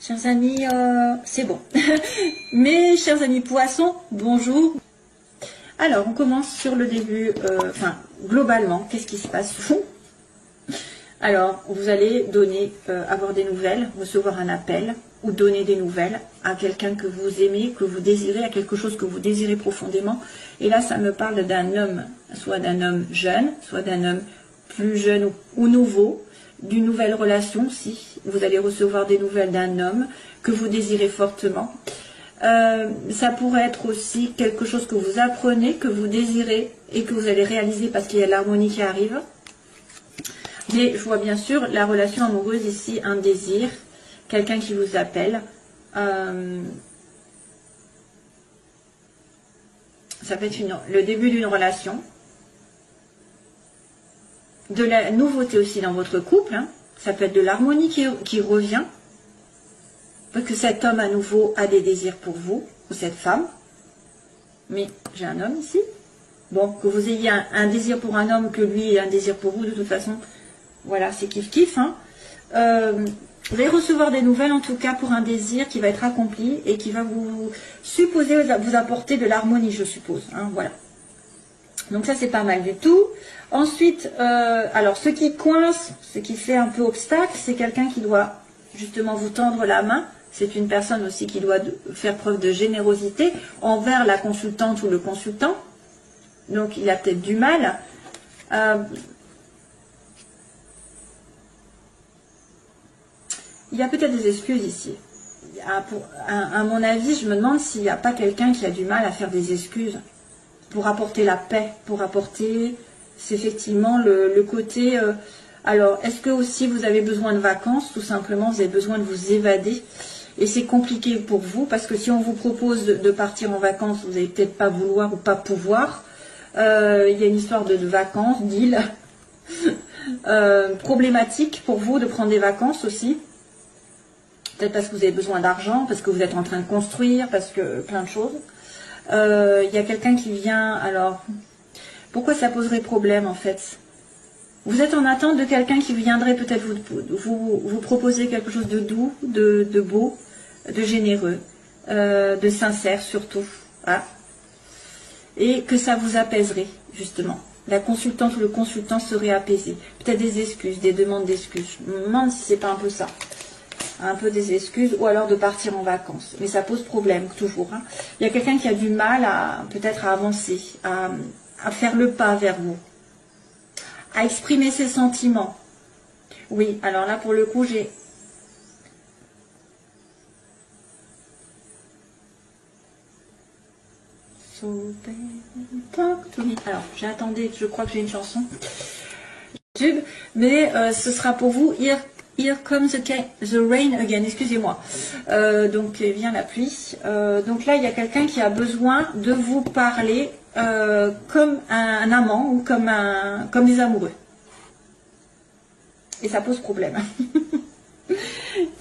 Chers amis, c'est bon. Mes chers amis poissons, bonjour. Alors, on commence sur le début, enfin, globalement, qu'est-ce qui se passe? Alors, vous allez donner, avoir des nouvelles, recevoir un appel, ou donner des nouvelles à quelqu'un que vous aimez, que vous désirez, à quelque chose que vous désirez profondément. Et là, ça me parle d'un homme, soit d'un homme jeune, soit d'un homme plus jeune ou nouveau, d'une nouvelle relation, si vous allez recevoir des nouvelles d'un homme que vous désirez fortement. Ça pourrait être aussi quelque chose que vous apprenez, que vous désirez et que vous allez réaliser parce qu'il y a l'harmonie qui arrive. Mais je vois bien sûr la relation amoureuse ici, un désir, quelqu'un qui vous appelle. Ça peut être le début d'une relation. De la nouveauté aussi dans votre couple, hein. Ça peut être de l'harmonie qui revient, parce que cet homme à nouveau a des désirs pour vous, ou cette femme, mais j'ai un homme ici, bon, que vous ayez un désir pour un homme, que lui ait un désir pour vous, de toute façon, voilà, c'est kiff-kiff, hein. Vous allez recevoir des nouvelles, en tout cas, pour un désir qui va être accompli, et qui va vous apporter de l'harmonie, je suppose, hein, voilà. Donc ça, c'est pas mal du tout. Ensuite, alors ce qui coince, ce qui fait un peu obstacle, c'est quelqu'un qui doit justement vous tendre la main. C'est une personne aussi qui doit faire preuve de générosité envers la consultante ou le consultant. Donc il a peut-être du mal. Il y a peut-être des excuses ici. À mon avis, je me demande s'il n'y a pas quelqu'un qui a du mal à faire des excuses pour apporter la paix, pour apporter, c'est effectivement le côté... alors, est-ce que aussi vous avez besoin de vacances? Tout simplement, vous avez besoin de vous évader. Et c'est compliqué pour vous, parce que si on vous propose de partir en vacances, vous n'allez peut-être pas vouloir ou pas pouvoir. Il y a une histoire de vacances, d'île. Problématique pour vous de prendre des vacances aussi. Peut-être parce que vous avez besoin d'argent, parce que vous êtes en train de construire, parce que plein de choses. Il y a quelqu'un qui vient, alors, pourquoi ça poserait problème en fait? Vous êtes en attente de quelqu'un qui viendrait peut-être vous proposer quelque chose de doux, de beau, de généreux, de sincère surtout, hein, et que ça vous apaiserait justement. La consultante ou le consultant serait apaisé. Peut-être des excuses, des demandes d'excuses. Je me demande si c'est pas un peu ça. Un peu des excuses, ou alors de partir en vacances. Mais ça pose problème, toujours. Hein. Il y a quelqu'un qui a du mal à peut-être à avancer, à faire le pas vers vous, à exprimer ses sentiments. Oui, alors là, pour le coup, j'ai... Alors, j'attendais, je crois que j'ai une chanson. Mais ce sera pour vous, Here comes the rain again, excusez-moi. Donc vient la pluie. Donc là, il y a quelqu'un qui a besoin de vous parler comme un amant ou comme des amoureux. Et ça pose problème.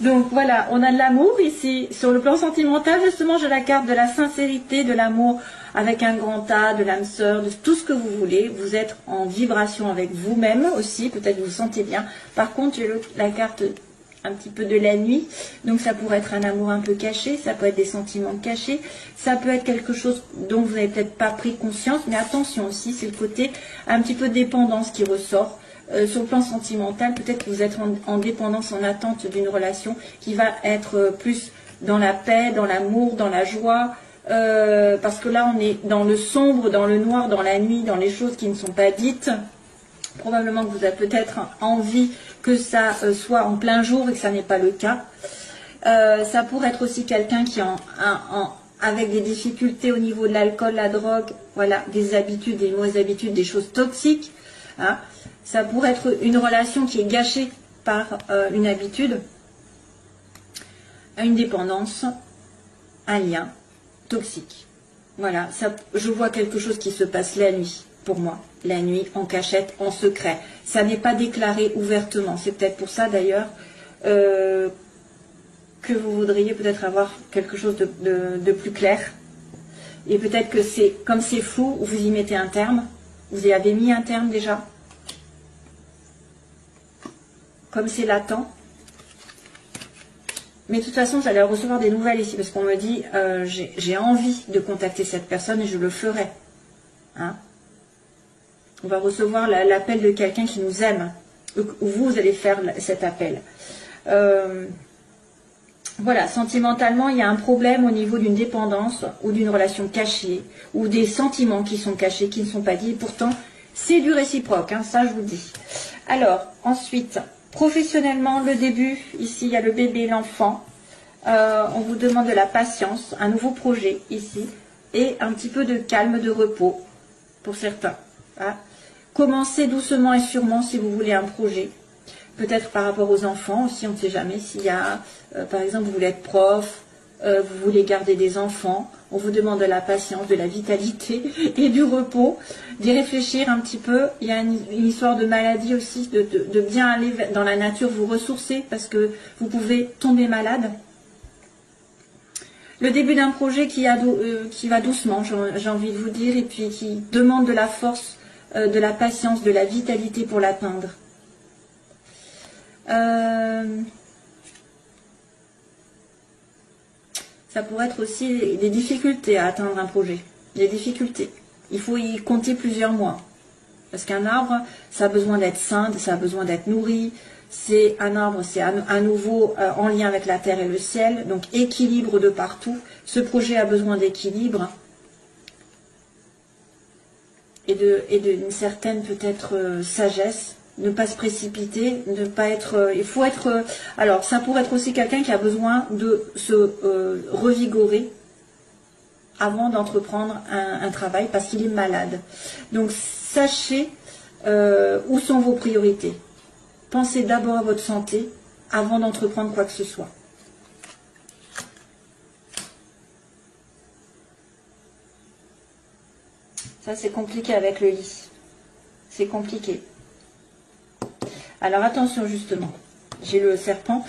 Donc voilà, on a de l'amour ici. Sur le plan sentimental, justement, j'ai la carte de la sincérité, de l'amour avec un grand A, de l'âme sœur, de tout ce que vous voulez. Vous êtes en vibration avec vous-même aussi, peut-être vous vous sentez bien. Par contre, j'ai la carte un petit peu de la nuit, donc ça pourrait être un amour un peu caché, ça peut être des sentiments cachés, ça peut être quelque chose dont vous n'avez peut-être pas pris conscience, mais attention aussi, c'est le côté un petit peu de dépendance qui ressort. Sur le plan sentimental, peut-être que vous êtes en dépendance, en attente d'une relation qui va être plus dans la paix, dans l'amour, dans la joie, parce que là on est dans le sombre, dans le noir, dans la nuit, dans les choses qui ne sont pas dites. Probablement que vous avez peut-être envie que ça soit en plein jour et que ça n'est pas le cas. Ça pourrait être aussi quelqu'un qui avec des difficultés au niveau de l'alcool, la drogue, voilà, des habitudes, des mauvaises habitudes, des choses toxiques. Hein. Ça pourrait être une relation qui est gâchée par une habitude, une dépendance, un lien toxique. Voilà, ça, je vois quelque chose qui se passe la nuit, pour moi. La nuit, en cachette, en secret. Ça n'est pas déclaré ouvertement. C'est peut-être pour ça d'ailleurs que vous voudriez peut-être avoir quelque chose de plus clair. Et peut-être que c'est, comme c'est flou, vous y mettez un terme. Vous y avez mis un terme déjà. Comme c'est latent, Mais de toute façon, vous allez recevoir des nouvelles ici, parce qu'on me dit, j'ai envie de contacter cette personne et je le ferai. Hein? On va recevoir l'appel de quelqu'un qui nous aime. Ou vous allez faire cet appel. Voilà, sentimentalement, il y a un problème au niveau d'une dépendance ou d'une relation cachée, ou des sentiments qui sont cachés, qui ne sont pas dits. Pourtant, c'est du réciproque, hein, ça je vous dis. Alors, ensuite, professionnellement, le début, ici il y a le bébé, l'enfant. On vous demande de la patience, un nouveau projet ici, et un petit peu de calme, de repos, pour certains. Hein. Commencez doucement et sûrement si vous voulez un projet. Peut-être par rapport aux enfants aussi, on ne sait jamais. S'il y a, par exemple, vous voulez être prof, vous voulez garder des enfants, on vous demande de la patience, de la vitalité et du repos, d'y réfléchir un petit peu. Il y a une histoire de maladie aussi, de bien aller dans la nature, vous ressourcer, parce que vous pouvez tomber malade. Le début d'un projet qui va doucement, j'ai envie de vous dire, et puis qui demande de la force, de la patience, de la vitalité pour l'atteindre. Ça pourrait être aussi des difficultés à atteindre un projet. Des difficultés. Il faut y compter plusieurs mois. Parce qu'un arbre, ça a besoin d'être sain, ça a besoin d'être nourri. C'est un arbre, c'est à nouveau en lien avec la terre et le ciel. Donc équilibre de partout. Ce projet a besoin d'équilibre. Et d'une certaine peut-être sagesse. Ne pas se précipiter, ne pas être... il faut être... alors, ça pourrait être aussi quelqu'un qui a besoin de se revigorer avant d'entreprendre un travail parce qu'il est malade. Donc, sachez où sont vos priorités. Pensez d'abord à votre santé avant d'entreprendre quoi que ce soit. Ça, c'est compliqué avec le lit. C'est compliqué. Alors attention justement, j'ai le serpent.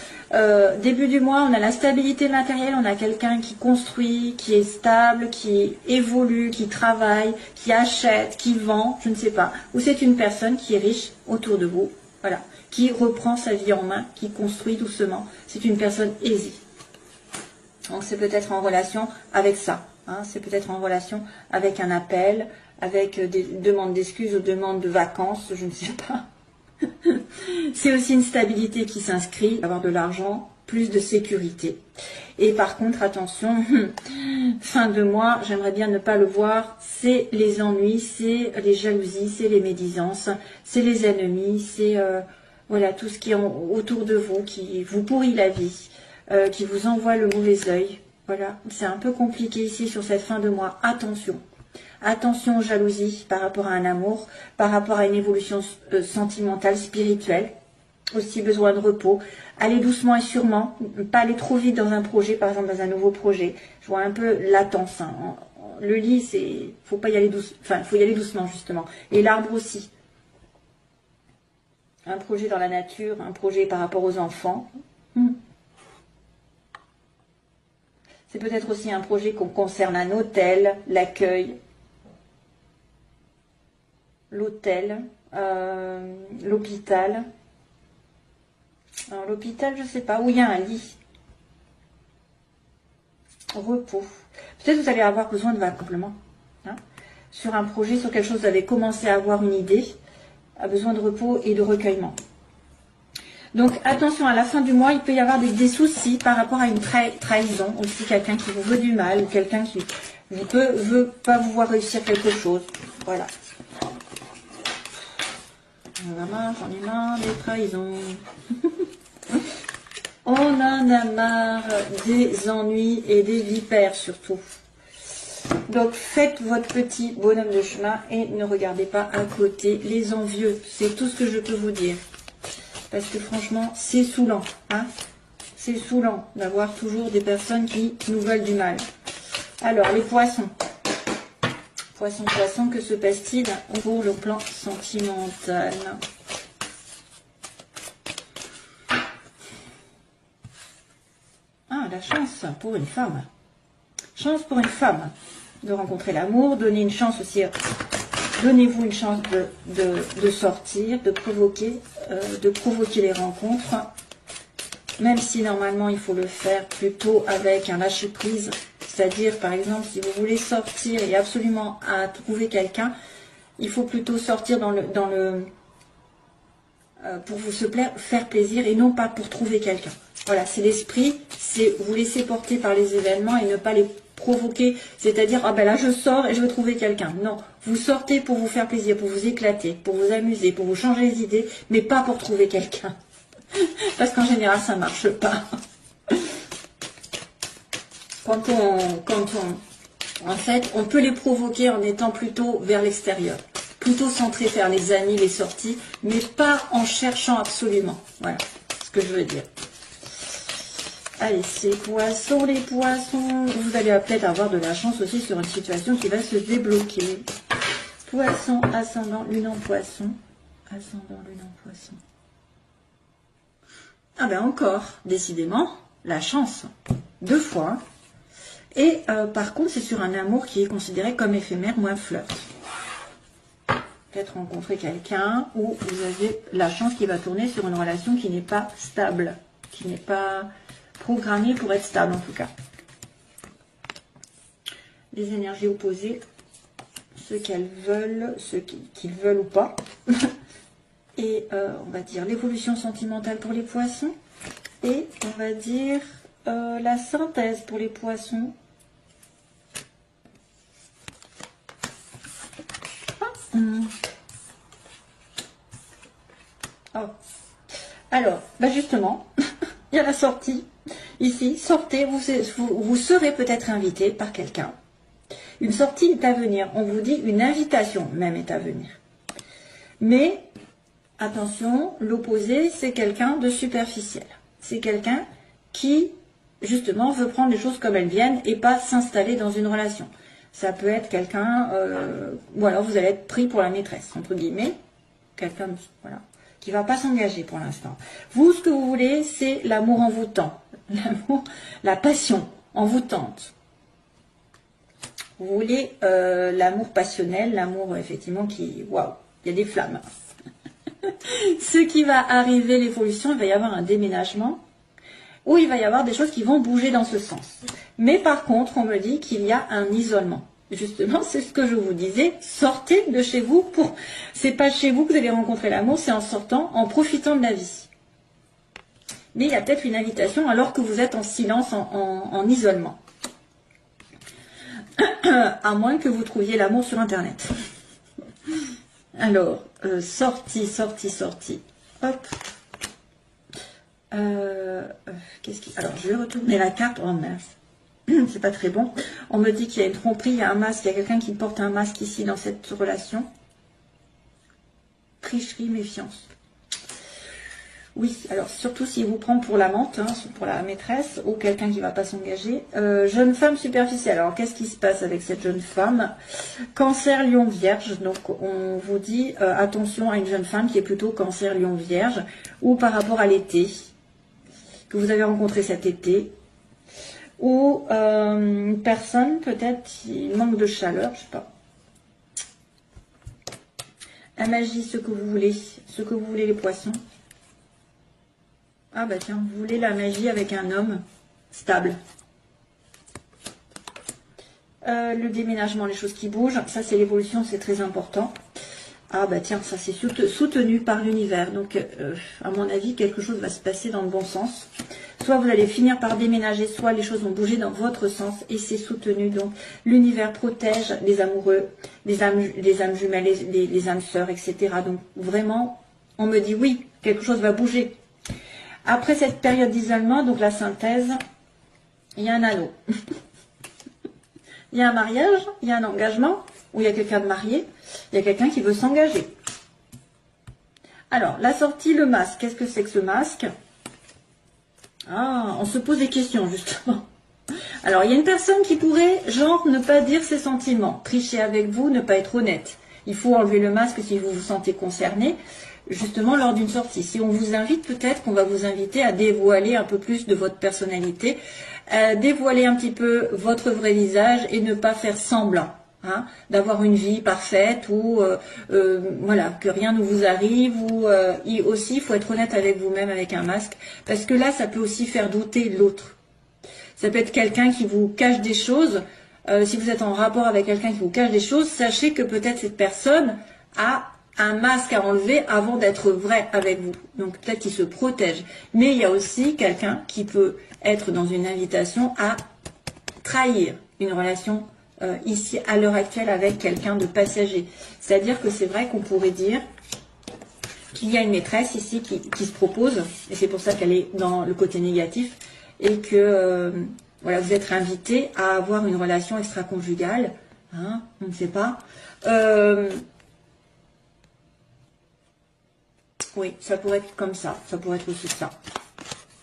Début du mois, on a la stabilité matérielle, on a quelqu'un qui construit, qui est stable, qui évolue, qui travaille, qui achète, qui vend, je ne sais pas. Ou c'est une personne qui est riche autour de vous, voilà, qui reprend sa vie en main, qui construit doucement. C'est une personne aisée. Donc c'est peut-être en relation avec ça, hein, c'est peut-être en relation avec un appel, avec des demandes d'excuses ou demandes de vacances, je ne sais pas. C'est aussi une stabilité qui s'inscrit, avoir de l'argent, plus de sécurité. Et par contre, attention, fin de mois, j'aimerais bien ne pas le voir, c'est les ennuis, c'est les jalousies, c'est les médisances, c'est les ennemis, c'est voilà, tout ce qui est autour de vous, qui vous pourrit la vie, qui vous envoie le mauvais œil. Voilà, c'est un peu compliqué ici sur cette fin de mois. Attention. Attention aux jalousies par rapport à un amour, par rapport à une évolution sentimentale, spirituelle. Aussi besoin de repos. Allez doucement et sûrement, pas aller trop vite dans un projet, par exemple dans un nouveau projet. Je vois un peu latence. Hein. Le lit, c'est, faut pas y aller doucement, enfin, faut y aller doucement justement. Et l'arbre aussi. Un projet dans la nature, un projet par rapport aux enfants. C'est peut-être aussi un projet qu'on concerne un hôtel, l'accueil. L'hôtel, l'hôpital. Alors l'hôpital, je ne sais pas, où il y a un lit. Repos. Peut-être que vous allez avoir besoin de vacances, hein, sur un projet, sur quelque chose, vous avez commencé à avoir une idée, a besoin de repos et de recueillement. Donc attention, à la fin du mois, il peut y avoir des soucis par rapport à une trahison, aussi quelqu'un qui vous veut du mal, ou quelqu'un qui ne veut pas vous voir réussir quelque chose. Voilà. J'en ai marre des trahisons. On en a marre des ennuis et des vipères surtout. Donc faites votre petit bonhomme de chemin et ne regardez pas à côté les envieux. C'est tout ce que je peux vous dire. Parce que franchement, c'est saoulant. Hein, c'est saoulant d'avoir toujours des personnes qui nous veulent du mal. Alors, les poissons. Poisson, que se passe-t-il pour le plan sentimental? Ah, la chance pour une femme. Chance pour une femme de rencontrer l'amour. Donnez une chance aussi. Donnez-vous une chance de sortir, de provoquer les rencontres. même si normalement il faut le faire plutôt avec un lâcher-prise, c'est-à-dire par exemple si vous voulez sortir et absolument à trouver quelqu'un, il faut plutôt sortir pour faire plaisir et non pas pour trouver quelqu'un. Voilà, c'est l'esprit, c'est vous laisser porter par les événements et ne pas les provoquer, c'est-à-dire, ah ben là je sors et je veux trouver quelqu'un. Non, vous sortez pour vous faire plaisir, pour vous éclater, pour vous amuser, pour vous changer les idées, mais pas pour trouver quelqu'un. Parce qu'en général, ça ne marche pas. En fait, on peut les provoquer en étant plutôt vers l'extérieur. Plutôt centré vers les amis, les sorties, mais pas en cherchant absolument. Voilà ce que je veux dire. Allez, c'est poissons, les poissons. Vous allez peut-être avoir de la chance aussi sur une situation qui va se débloquer. Poisson, ascendant, lune en poisson. Ascendant, lune en poisson. Ah ben encore, décidément, la chance. 2 fois. Et par contre, c'est sur un amour qui est considéré comme éphémère ou un flirt. Peut-être rencontrer quelqu'un où vous avez la chance qui va tourner sur une relation qui n'est pas stable, qui n'est pas programmée pour être stable en tout cas. Les énergies opposées, ce qu'elles veulent, ce qu'ils veulent ou pas. Et on va dire l'évolution sentimentale pour les poissons. Et on va dire la synthèse pour les poissons. Oh. Alors, bah justement, il y a la sortie. Ici, sortez, vous serez peut-être invité par quelqu'un. Une sortie est à venir. On vous dit une invitation même est à venir. Mais, attention, l'opposé, c'est quelqu'un de superficiel. C'est quelqu'un qui, justement, veut prendre les choses comme elles viennent et pas s'installer dans une relation. Ça peut être quelqu'un, ou alors vous allez être pris pour la maîtresse, entre guillemets. Quelqu'un, voilà, qui ne va pas s'engager pour l'instant. Vous, ce que vous voulez, c'est l'amour envoûtant. L'amour, la passion envoûtante. Vous voulez l'amour passionnel, l'amour, effectivement, qui, waouh, il y a des flammes. Ce qui va arriver, l'évolution, il va y avoir un déménagement, où il va y avoir des choses qui vont bouger dans ce sens. Mais par contre, on me dit qu'il y a un isolement. Justement, c'est ce que je vous disais, sortez de chez vous pour... C'est pas chez vous que vous allez rencontrer l'amour, c'est en sortant, en profitant de la vie. Mais il y a peut-être une invitation alors que vous êtes en silence, en isolement. À moins que vous trouviez l'amour sur Internet. Alors, sortie. Hop. Alors, je vais retourner la carte. Oh mince. C'est pas très bon. On me dit qu'il y a une tromperie, il y a un masque, il y a quelqu'un qui porte un masque ici dans cette relation. Tricherie, méfiance. Oui, alors surtout s'il vous prend pour l'amante, hein, pour la maîtresse, ou quelqu'un qui ne va pas s'engager. Jeune femme superficielle. Alors qu'est-ce qui se passe avec cette jeune femme? Cancer, lion, vierge. Donc on vous dit attention à une jeune femme qui est plutôt cancer, lion, vierge, ou par rapport à l'été, que vous avez rencontré cet été. Ou une personne peut-être qui manque de chaleur, je sais pas. La magie, ce que vous voulez les poissons. Ah bah tiens, vous voulez la magie avec un homme stable. Le déménagement, les choses qui bougent, ça c'est l'évolution, c'est très important. Ah bah tiens, ça c'est soutenu par l'univers. Donc à mon avis, quelque chose va se passer dans le bon sens. Soit vous allez finir par déménager, soit les choses vont bouger dans votre sens et c'est soutenu. Donc l'univers protège les amoureux, les âmes jumelles, les âmes sœurs, etc. Donc vraiment, on me dit oui, quelque chose va bouger. Après cette période d'isolement, donc la synthèse, il y a un anneau. Il y a un mariage, il y a un engagement, où il y a quelqu'un de marié, il y a quelqu'un qui veut s'engager. Alors, la sortie, le masque. Qu'est-ce que c'est que ce masque? Ah, on se pose des questions, justement. Alors, il y a une personne qui pourrait, genre, ne pas dire ses sentiments, tricher avec vous, ne pas être honnête. Il faut enlever le masque si vous vous sentez concerné, justement, lors d'une sortie. Si on vous invite, peut-être qu'on va vous inviter à dévoiler un peu plus de votre personnalité, dévoiler un petit peu votre vrai visage et ne pas faire semblant. hein, d'avoir une vie parfaite ou voilà, que rien ne vous arrive, ou aussi il faut être honnête avec vous-même avec un masque, parce que là ça peut aussi faire douter l'autre. Ça peut être quelqu'un qui vous cache des choses. Si vous êtes en rapport avec quelqu'un qui vous cache des choses, sachez que peut-être cette personne a un masque à enlever avant d'être vrai avec vous. Donc peut-être qu'il se protège. Mais il y a aussi quelqu'un qui peut être dans une invitation à trahir une relation ici à l'heure actuelle avec quelqu'un de passager. C'est-à-dire que c'est vrai qu'on pourrait dire qu'il y a une maîtresse ici qui se propose, et c'est pour ça qu'elle est dans le côté négatif, et que voilà, vous êtes invité à avoir une relation extra-conjugale, hein, on ne sait pas. Oui, ça pourrait être comme ça, ça pourrait être aussi ça.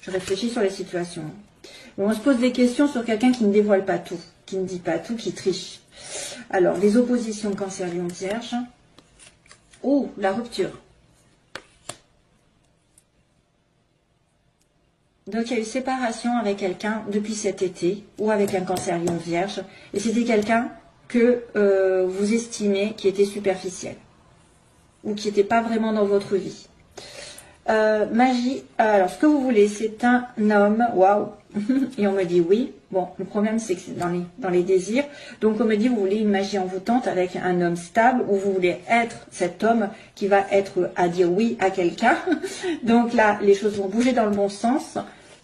Je réfléchis sur les situations. Bon, on se pose des questions sur quelqu'un qui ne dévoile pas tout, qui ne dit pas tout, qui triche. Alors, les oppositions Cancer, Lion, Vierge. Oh, la rupture. Donc, il y a eu séparation avec quelqu'un depuis cet été, ou avec un Cancer, Lion, Vierge. Et c'était quelqu'un que vous estimez qui était superficiel, ou qui n'était pas vraiment dans votre vie. Magie, alors ce que vous voulez, c'est un homme, waouh, et on me dit oui. Bon, le problème c'est que c'est dans les désirs. Donc on me dit vous voulez une magie envoûtante avec un homme stable, ou vous voulez être cet homme qui va être à dire oui à quelqu'un. Donc là, les choses vont bouger dans le bon sens.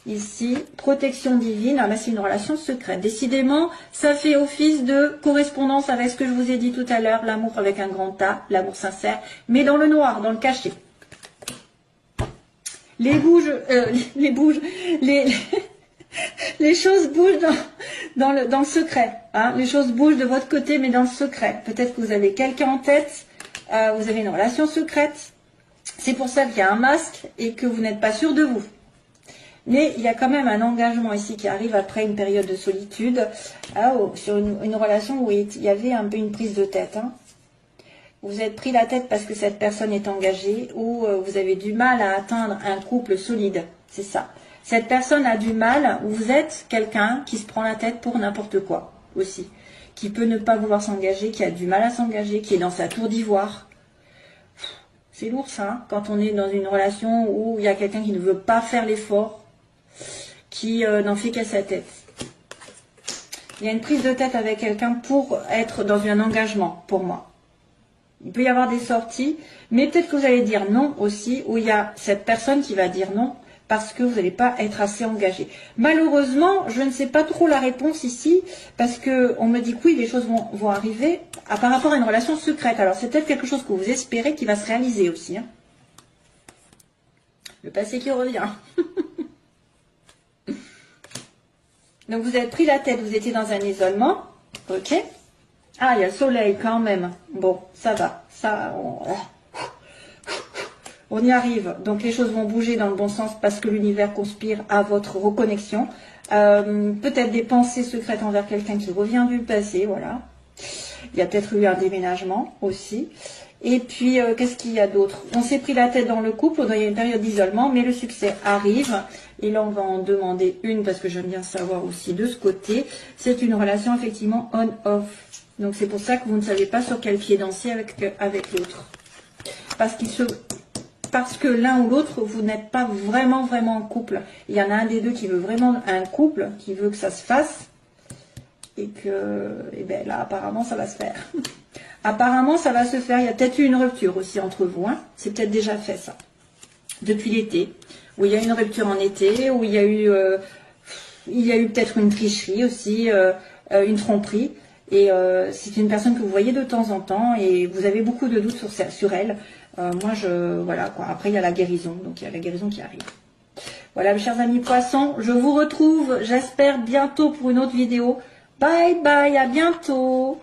Ici, protection divine, ah ben c'est une relation secrète. Décidément, ça fait office de correspondance avec ce que je vous ai dit tout à l'heure, l'amour avec un grand A, l'amour sincère, mais dans le noir, dans le cachet. Les choses bougent dans le secret. Hein. Les choses bougent de votre côté, mais dans le secret. Peut-être que vous avez quelqu'un en tête, vous avez une relation secrète. C'est pour ça qu'il y a un masque et que vous n'êtes pas sûr de vous. Mais il y a quand même un engagement ici qui arrive après une période de solitude, sur une relation où il y avait un peu une prise de tête. Hein. Vous êtes pris la tête parce que cette personne est engagée, ou vous avez du mal à atteindre un couple solide. C'est ça. Cette personne a du mal, ou vous êtes quelqu'un qui se prend la tête pour n'importe quoi aussi. Qui peut ne pas vouloir s'engager, qui a du mal à s'engager, qui est dans sa tour d'ivoire. C'est lourd ça, hein, quand on est dans une relation où il y a quelqu'un qui ne veut pas faire l'effort, qui n'en fait qu'à sa tête. Il y a une prise de tête avec quelqu'un pour être dans un engagement, pour moi. Il peut y avoir des sorties, mais peut-être que vous allez dire non aussi, où il y a cette personne qui va dire non, parce que vous n'allez pas être assez engagé. Malheureusement, je ne sais pas trop la réponse ici, parce qu'on me dit que oui, les choses vont arriver par rapport à une relation secrète. Alors c'est peut-être quelque chose que vous espérez qui va se réaliser aussi. Hein. Le passé qui revient. Donc vous avez pris la tête, vous étiez dans un isolement, ok. Ah, il y a le soleil quand même. Bon, ça va. Ça, on y arrive. Donc les choses vont bouger dans le bon sens parce que l'univers conspire à votre reconnexion. Peut-être des pensées secrètes envers quelqu'un qui revient du passé, voilà. Il y a peut-être eu un déménagement aussi. Et puis, qu'est-ce qu'il y a d'autre? On s'est pris la tête dans le couple, il y a une période d'isolement, mais le succès arrive. Et là, on va en demander une parce que j'aime bien savoir aussi de ce côté. C'est une relation effectivement on-off. Donc c'est pour ça que vous ne savez pas sur quel pied danser avec l'autre. Parce que l'un ou l'autre, vous n'êtes pas vraiment en couple. Il y en a un des deux qui veut vraiment un couple, qui veut que ça se fasse. Et bien là, apparemment, ça va se faire. Apparemment, ça va se faire. Il y a peut-être eu une rupture aussi entre vous. Hein. C'est peut-être déjà fait ça. Depuis l'été. Où il y a eu une rupture en été, où il y a eu peut-être une tricherie aussi, une tromperie. Et c'est une personne que vous voyez de temps en temps et vous avez beaucoup de doutes sur elle. Voilà quoi. Après, il y a la guérison. Donc, il y a la guérison qui arrive. Voilà, mes chers amis poissons. Je vous retrouve, j'espère, bientôt pour une autre vidéo. Bye bye, à bientôt.